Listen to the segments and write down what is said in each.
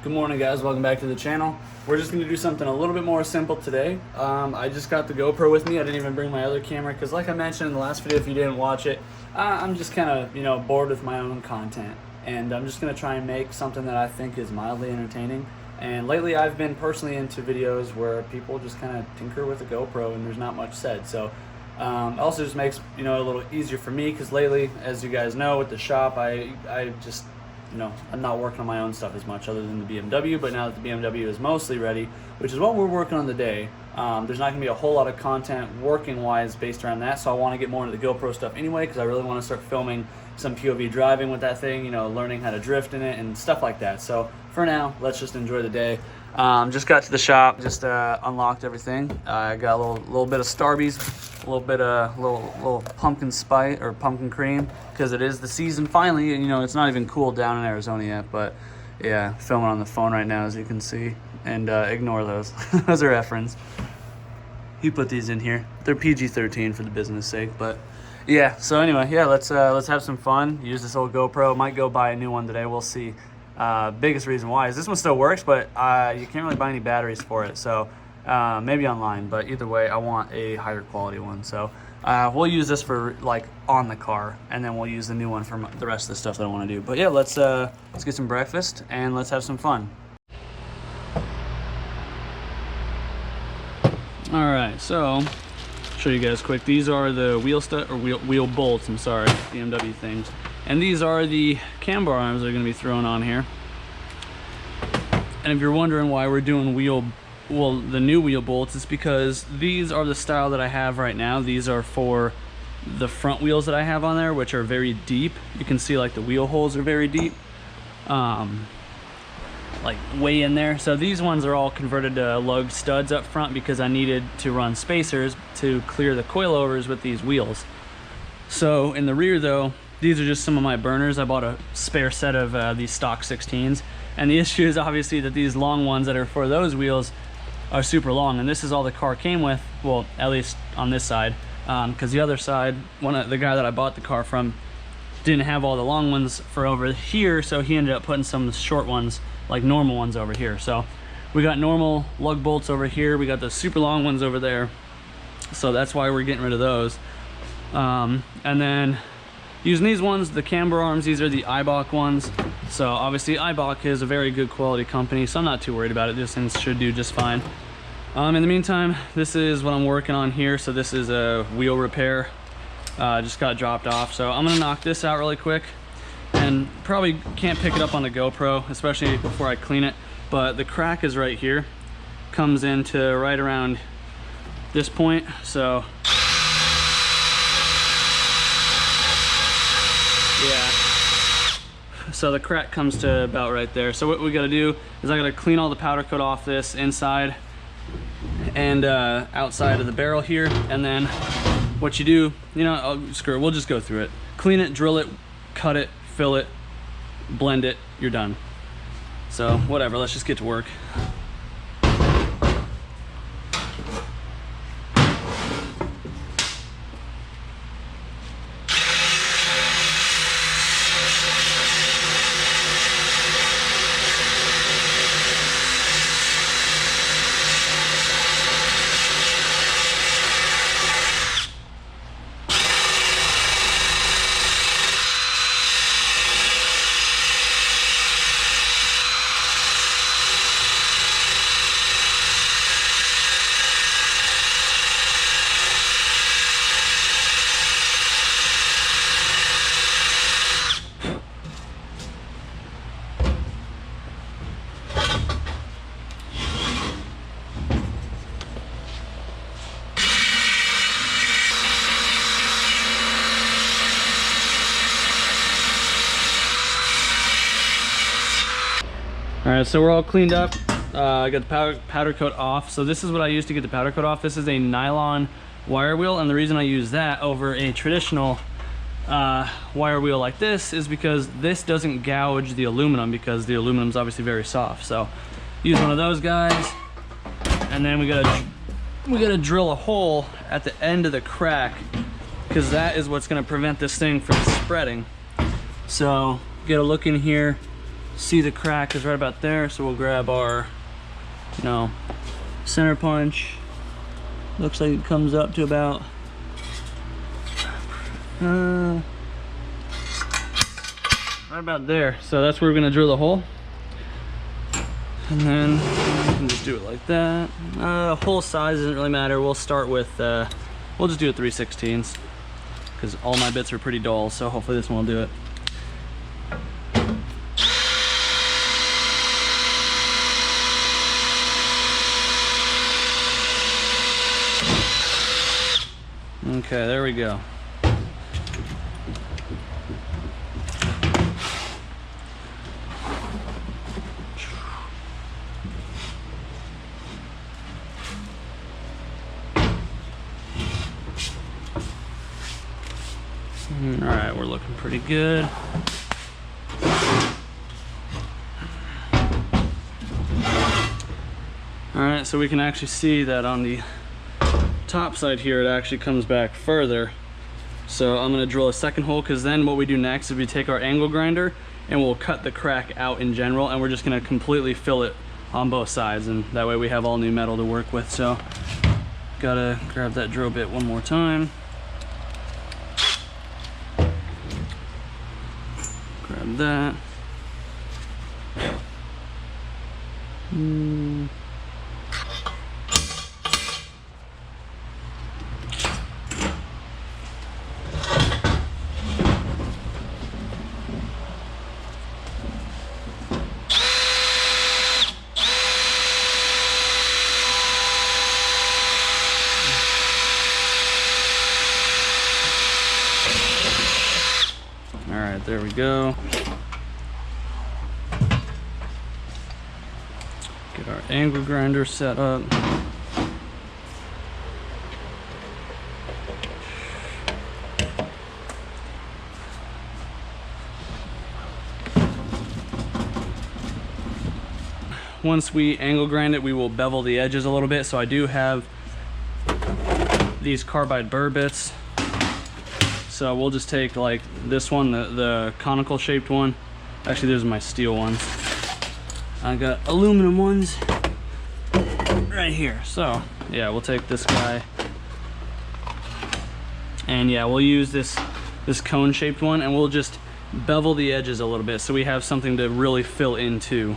Good morning, guys. Welcome back to the channel. We're just going to do something a little bit more simple today. I just got the GoPro with me. I didn't even bring my other camera because, like I mentioned in the last video, if you didn't watch it, I'm just kind of, bored with my own content. And I'm just going to try and make something that I think is mildly entertaining. And lately, I've been personally into videos where people just kind of tinker with the GoPro and there's not much said. So also just makes, a little easier for me because lately, as you guys know, with the shop, I just... I'm not working on my own stuff as much other than the BMW, but now that the BMW is mostly ready, which is what we're working on today, there's not going to be a whole lot of content working-wise based around that, so I want to get more into the GoPro stuff anyway, because I really want to start filming some POV driving with that thing, learning how to drift in it and stuff like that. So for now, let's just enjoy the day. Just got to the shop, just unlocked everything. I got a little bit of Starbies, a little bit of little pumpkin spice or pumpkin cream, because it is the season finally, and it's not even cool down in Arizona yet. But yeah, filming on the phone right now, as you can see, and ignore those. Those are reference. He put these in here. They're PG-13 for the business sake, but yeah. So anyway, yeah, let's have some fun. Use this old GoPro. Might go buy a new one today. We'll see. Biggest reason why is this one still works, but you can't really buy any batteries for it, so maybe online, but either way I want a higher quality one. So we'll use this for like on the car, and then we'll use the new one for the rest of the stuff that I want to do. But yeah, let's get some breakfast and let's have some fun. All right, so show you guys quick. These are the wheel bolts, I'm sorry, BMW things. And these are the cam bar arms that are going to be thrown on here. And if you're wondering why we're doing the new wheel bolts, it's because these are the style that I have right now. These are for the front wheels that I have on there, which are very deep. You can see like the wheel holes are very deep, like way in there. So these ones are all converted to lug studs up front because I needed to run spacers to clear the coilovers with these wheels. So in the rear though, these are just some of my burners. I bought a spare set of these stock 16s, and the issue is obviously that these long ones that are for those wheels are super long, and this is all the car came with, well, at least on this side, because the other side, the guy that I bought the car from didn't have all the long ones for over here, so he ended up putting some short ones, like normal ones, over here. So we got normal lug bolts over here, we got the super long ones over there, so that's why we're getting rid of those. And then using these ones, the camber arms, these are the Eibach ones. So obviously Eibach is a very good quality company, so I'm not too worried about it. These things should do just fine. In the meantime, this is what I'm working on here. So this is a wheel repair. Just got dropped off. So I'm gonna knock this out really quick, and probably can't pick it up on the GoPro, especially before I clean it. But the crack is right here, comes into right around this point. So yeah, so the crack comes to about right there. So what we got to do is I got to clean all the powder coat off this inside and outside of the barrel here, and then what you do, screw it, we'll just go through it. Clean it, drill it, cut it, fill it, blend it, you're done. So whatever, let's just get to work. All right, so we're all cleaned up. I got the powder coat off. So this is what I use to get the powder coat off. This is a nylon wire wheel, and the reason I use that over a traditional wire wheel like this is because this doesn't gouge the aluminum, because the aluminum is obviously very soft. So use one of those guys, and then we gotta drill a hole at the end of the crack, because that is what's gonna prevent this thing from spreading. So get a look in here. see the crack is right about there, so we'll grab our, you know, center punch. Looks like it comes up to about right about there. So that's where we're gonna drill the hole. And then we can just do it like that. Hole size doesn't really matter. We'll start with, we'll just do a 3/16, because all my bits are pretty dull, so hopefully this one will do it. Okay, there we go. All right, we're looking pretty good. All right, so we can actually see that on the top side here, it actually comes back further. So I'm gonna drill a second hole, because then what we do next is we take our angle grinder and we'll cut the crack out in general, and we're just gonna completely fill it on both sides, and that way we have all new metal to work with. So gotta grab that drill bit one more time. Grab that. Alright, there we go. Get our angle grinder set up. Once we angle grind it, we will bevel the edges a little bit. So I do have these carbide burr bits. So we'll just take like this one, the conical shaped one. Actually, those are my steel ones. I got aluminum ones right here. So yeah, we'll take this guy. And yeah, we'll use this cone shaped one, and we'll just bevel the edges a little bit so we have something to really fill into.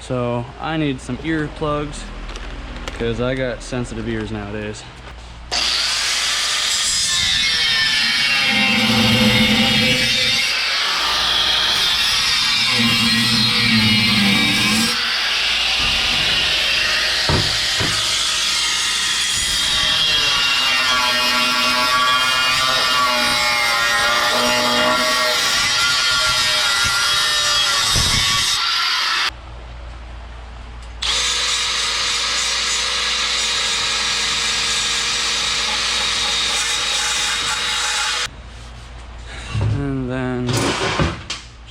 So I need some earplugs, because I got sensitive ears nowadays. And then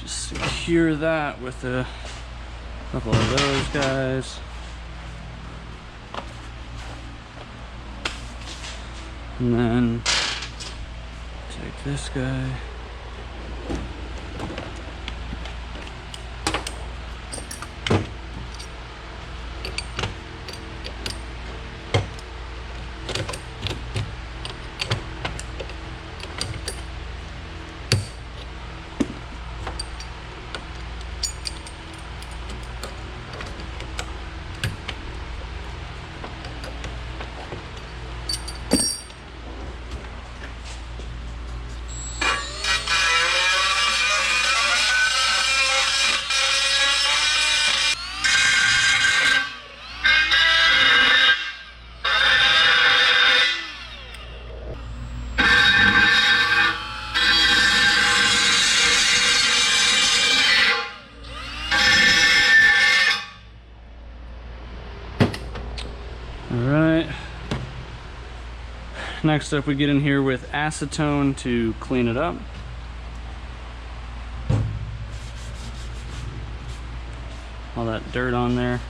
just secure that with a couple of those guys. And then take this guy. Alright, next up we get in here with acetone to clean it up. All that dirt on there.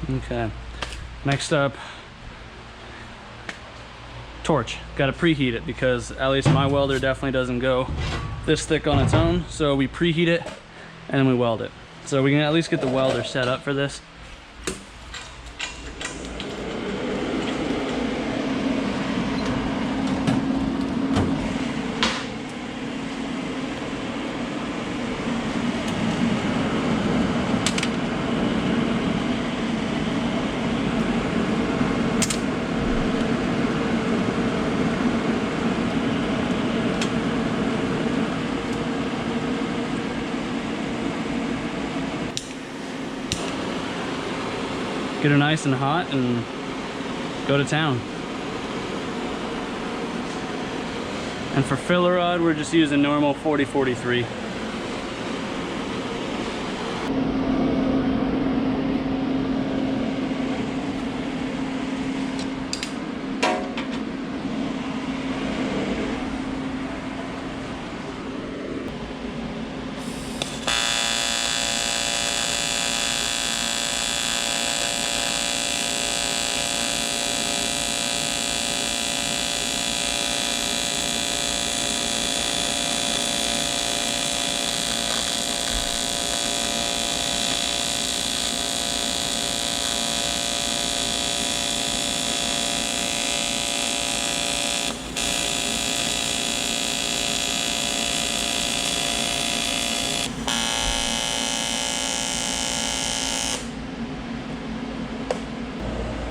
Okay, next up, torch. Got to preheat it because at least my welder definitely doesn't go this thick on its own. So we preheat it and then we weld it. So we can at least get the welder set up for this. Get her nice and hot and go to town. And for filler rod, we're just using normal 40-43.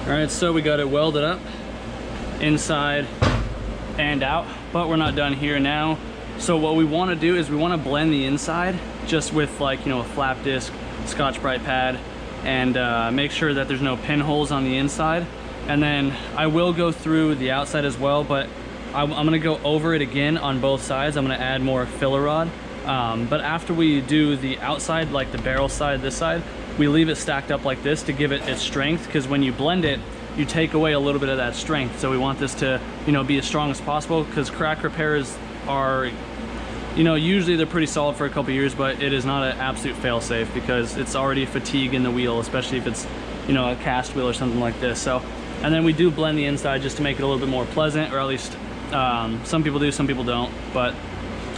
All right, so we got it welded up inside and out, but we're not done here now. So what we want to do is we want to blend the inside just with, like, you know, a flap disc, Scotch-Brite pad, and make sure that there's no pinholes on the inside. And then I will go through the outside as well, but I'm gonna go over it again on both sides. I'm gonna add more filler rod. But after we do the outside, like the barrel side, this side, we leave it stacked up like this to give it its strength, because when you blend it, you take away a little bit of that strength. So we want this to, you know, be as strong as possible, because crack repairs are, you know, usually they're pretty solid for a couple years, but it is not an absolute fail-safe because it's already fatigue in the wheel, especially if it's, you know, a cast wheel or something like this. So, and then we do blend the inside just to make it a little bit more pleasant, or at least some people do, some people don't. But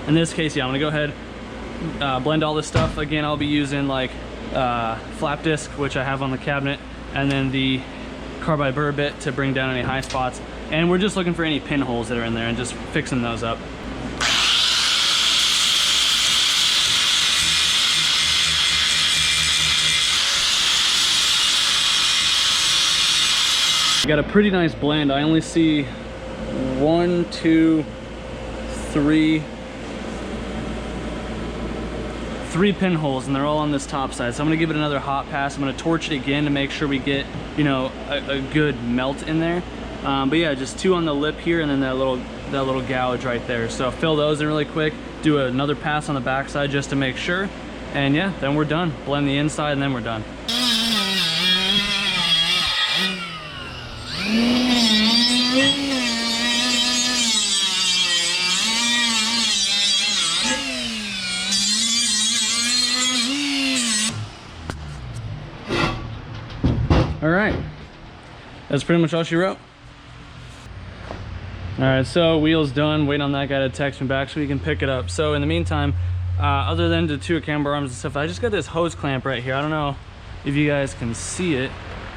in this case, yeah, I'm gonna go ahead, blend all this stuff. Again, I'll be using like flap disc, which I have on the cabinet, and then the carbide burr bit to bring down any high spots. And we're just looking for any pinholes that are in there and just fixing those up. Got a pretty nice blend. I only see 1, 2, 3 pinholes, and they're all on this top side. So I'm gonna give it another hot pass. I'm gonna torch it again to make sure we get, you know, a good melt in there. But yeah, just 2 on the lip here, and then that little gouge right there. So fill those in really quick. Do another pass on the back side just to make sure. And yeah, then we're done. Blend the inside, and then we're done. All right, that's pretty much all she wrote. All right, so wheel's done. Waiting on that guy to text me back so we can pick it up. So in the meantime, other than the 2 camber arms and stuff, I just got this hose clamp right here. I don't know if you guys can see it,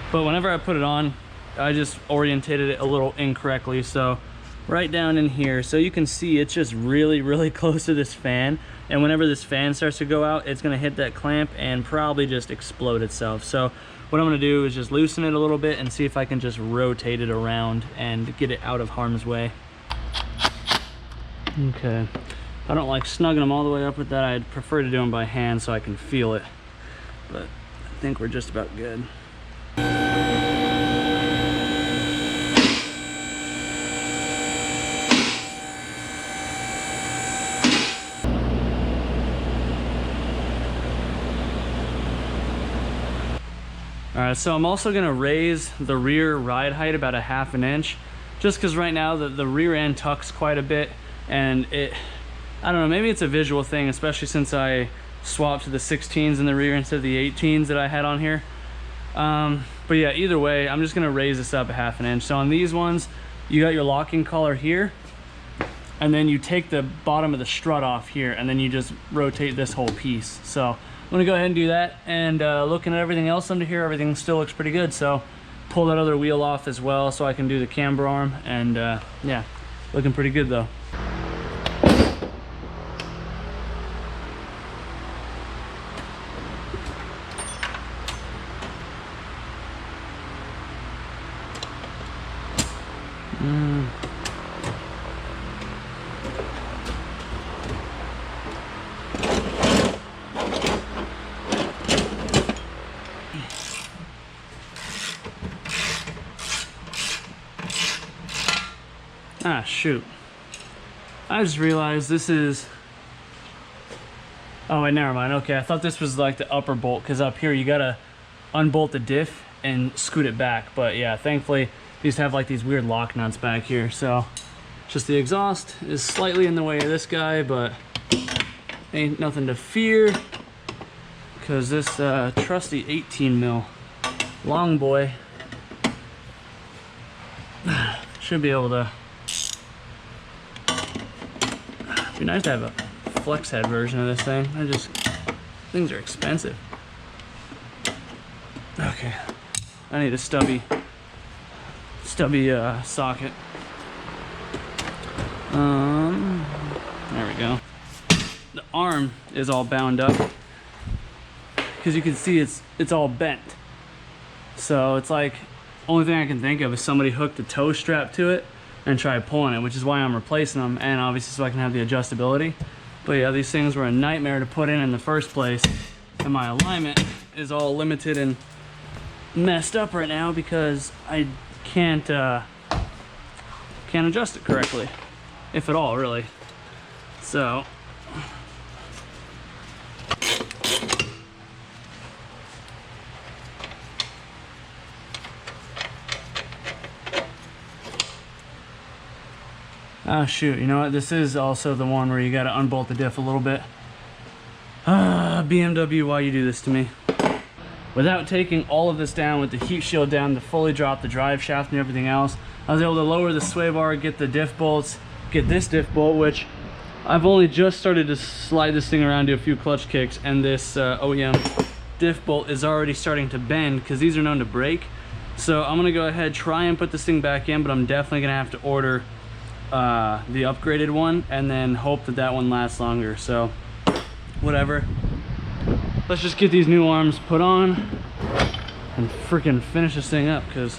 but whenever I put it on, I just orientated it a little incorrectly. So right down in here, so you can see it's just really close to this fan. And whenever this fan starts to go out, it's gonna hit that clamp and probably just explode itself. So what I'm gonna do is just loosen it a little bit and see if I can just rotate it around and get it out of harm's way. Okay, I don't like snugging them all the way up with that. I'd prefer to do them by hand so I can feel it, but I think we're just about good. All right, so I'm also gonna raise the rear ride height about 1/2 inch, just because right now the rear end tucks quite a bit, and I don't know, maybe it's a visual thing, especially since I swapped to the 16s in the rear instead of the 18s that I had on here. But yeah, either way, I'm just gonna raise this up a 1/2 inch. So on these ones, you got your locking collar here, and then you take the bottom of the strut off here, and then you just rotate this whole piece. So I'm gonna go ahead and do that. And looking at everything else under here, everything still looks pretty good. So pull that other wheel off as well so I can do the camber arm. And yeah, looking pretty good though. Ah, shoot. I just realized this is... Oh, wait, never mind. Okay, I thought this was like the upper bolt, because up here you gotta unbolt the diff and scoot it back. But yeah, thankfully these have like these weird lock nuts back here. So just the exhaust is slightly in the way of this guy, but ain't nothing to fear, because this trusty 18 mil long boy should be able to... It'd be nice to have a flex head version of this thing. Things are expensive. Okay, I need a stubby socket. There we go. The arm is all bound up, because you can see it's all bent. So it's like, only thing I can think of is somebody hooked a toe strap to it and try pulling it, which is why I'm replacing them, and obviously so I can have the adjustability. But yeah, these things were a nightmare to put in the first place, and my alignment is all limited and messed up right now because I can't adjust it correctly, if at all, really. So oh shoot, you know what? This is also the one where you gotta unbolt the diff a little bit. BMW, why you do this to me? Without taking all of this down with the heat shield down to fully drop the drive shaft and everything else, I was able to lower the sway bar, get the diff bolts, get this diff bolt, which I've only just started to slide this thing around, do a few clutch kicks, and this OEM diff bolt is already starting to bend because these are known to break. So I'm gonna go ahead, try and put this thing back in, but I'm definitely gonna have to order the upgraded one and then hope that that one lasts longer. So whatever, let's just get these new arms put on and freaking finish this thing up, because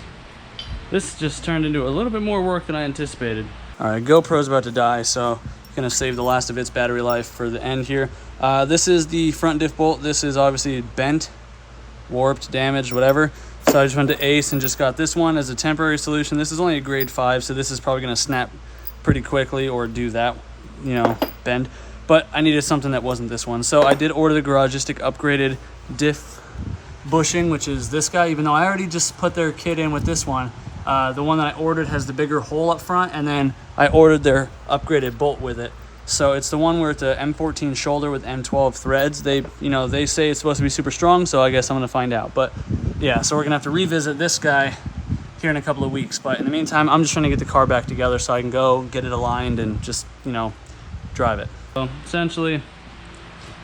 this just turned into a little bit more work than I anticipated. All right, GoPro's about to die, so I'm gonna save the last of its battery life for the end here. This is the front diff bolt. This is obviously bent, warped, damaged, whatever. So I just went to Ace and just got this one as a temporary solution. This is only a grade 5, so this is probably gonna snap pretty quickly or do that, you know, bend. But I needed something that wasn't this one. So I did order the Garagistic upgraded diff bushing, which is this guy, even though I already just put their kit in with this one. The one that I ordered has the bigger hole up front, and then I ordered their upgraded bolt with it. So it's the one where it's a M14 shoulder with M12 threads. They say it's supposed to be super strong, so I guess I'm gonna find out. But yeah, so we're gonna have to revisit this guy here in a couple of weeks. But in the meantime, I'm just trying to get the car back together so I can go get it aligned and just, you know, drive it. So essentially,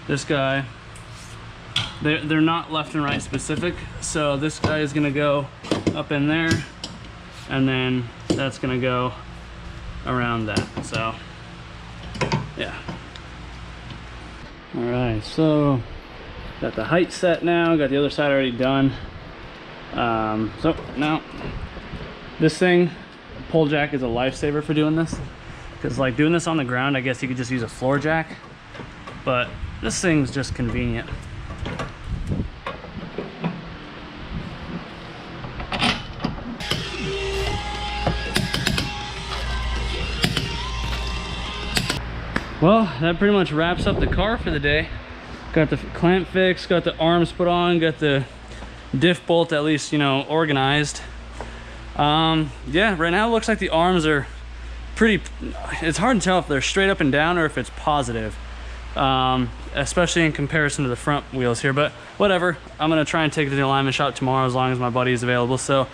this guy, they're not left and right specific. So this guy is gonna go up in there, and then that's gonna go around that. So yeah. All right, so got the height set now, got the other side already done. So now this thing, pole jack is a lifesaver for doing this, because like doing this on the ground, I guess you could just use a floor jack, but this thing's just convenient. Well, that pretty much wraps up the car for the day. Got the clamp fixed, got the arms put on, got the diff bolt at least, you know, organized. Yeah, right now it looks like the arms are pretty, it's hard to tell if they're straight up and down or if it's positive. especially in comparison to the front wheels here, but whatever. I'm gonna try and take it to the alignment shop tomorrow as long as my buddy is available. So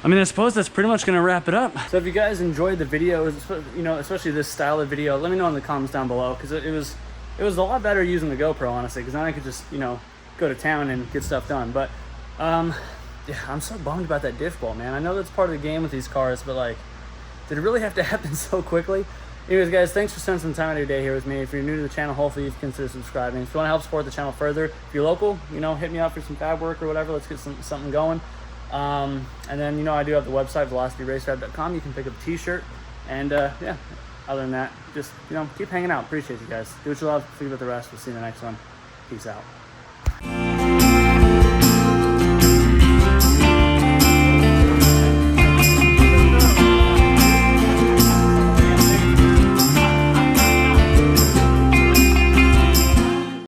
I mean, I suppose that's pretty much gonna wrap it up. So if you guys enjoyed the video, you know, especially this style of video, let me know in the comments down below, because it was a lot better using the GoPro, honestly, because then I could just, you know, go to town and get stuff done. But yeah, I'm so bummed about that diff bolt, man. I know that's part of the game with these cars, but like, did it really have to happen so quickly? Anyways, guys, thanks for spending some time out of your day here with me. If you're new to the channel, hopefully you've considered subscribing. If you want to help support the channel further, if you're local, you know, hit me up for some fab work or whatever. Let's get something going. And then, you know, I do have the website, velocityracewrap.com. You can pick up a t-shirt. And yeah, other than that, just, you know, keep hanging out. Appreciate you guys. Do what you love. Forget about the rest. We'll see you in the next one. Peace out.